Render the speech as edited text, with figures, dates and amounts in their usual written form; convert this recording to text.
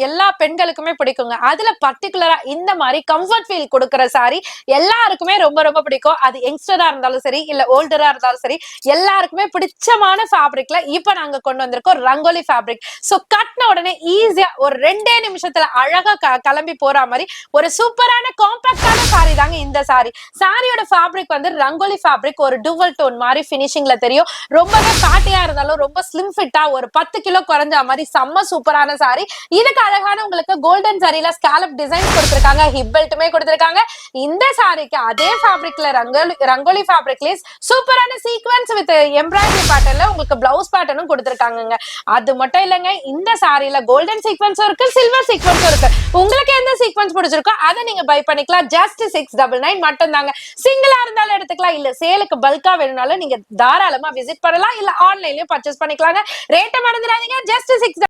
எல்லா பெண்களுக்குமே பிடிக்குங்க. அதுல பர்டிகுலரா இந்த மாதிரி கம்ஃபர்ட் ஃபீல் கொடுக்கிற சாரி எல்லாருக்குமே ரொம்ப ரொம்ப பிடிக்கும். அது யங்ஸ்டரா இருந்தாலும் சரி, இல்ல ஓல்டரா இருந்தாலும் சரி, எல்லாருக்குமே பிடிச்சமான ஃபேப்ரிக்ல இப்ப நாங்க கொண்டு வந்திருக்கோம் ரங்கோலி ஃபேப்ரிக். சோ கட்டின உடனே ஈஸியா ஒரு 2 நிமிஷத்துல அழகா கிளம்பி போற மாதிரி ஒரு சூப்பரான காம்பாக்டான சாரி தாங்க இந்த சாரி. சாரியோட ஃபேப்ரிக் வந்து ரங்கோலி ஃபேப்ரிக், ஒரு டுவல் டோன் மாதிரி பினிஷிங்ல தெரியும். ரொம்பவே பாட்டியா இருந்தாலும் ரொம்ப ஸ்லிம் ஃபிட்டா ஒரு 10 கிலோ குறைஞ்ச மாதிரி செம்ம சூப்பரான சாரி. இதுக்கு அழகான உங்களுக்கு கோல்டன் சாரில ஸ்காலப் டிசைன் கொடுத்திருக்காங்க, ஹிப் பெல்ட்டுமே கொடுத்திருக்காங்க. இந்த சாரிக்கு அதே ஃபேப்ரிக்ல ரங்கோலி ஃபேப்ரிக்லயே சூப்பரான சீக்வென்ஸ் வித் எம்ப்ராய்டரி பேட்டர்ன்ல உங்களுக்கு பிளவுஸ் பேட்டர்னும் கொடுத்திருக்காங்க. அது மட்டும் இல்லங்க, இந்த சாரில கோல்டன் சீக்வென்ஸும் இருக்கு, சில்வர் சீக்வென்ஸும் இருக்கு. உங்களுக்கு எந்த சீக்வென்ஸ் பிடிச்சிருக்கோ அதை நீங்க பை பண்ணிக்கலாம். ஜஸ்ட் 699 மட்டும் தாங்க. சிங்கிளா இருந்தாலும் எடுத்துக்கலாம், இல்ல சேலுக்கு பல்கா வேணும்னாலும் நீங்க தாராளமா விசிட் பண்ணலாம், இல்ல ஆன்லைன்லயும் பர்ச்சேஸ் பண்ணிக்கலாங்க. ரேட்டை மறந்துடாதீங்க, ஜஸ்ட் 6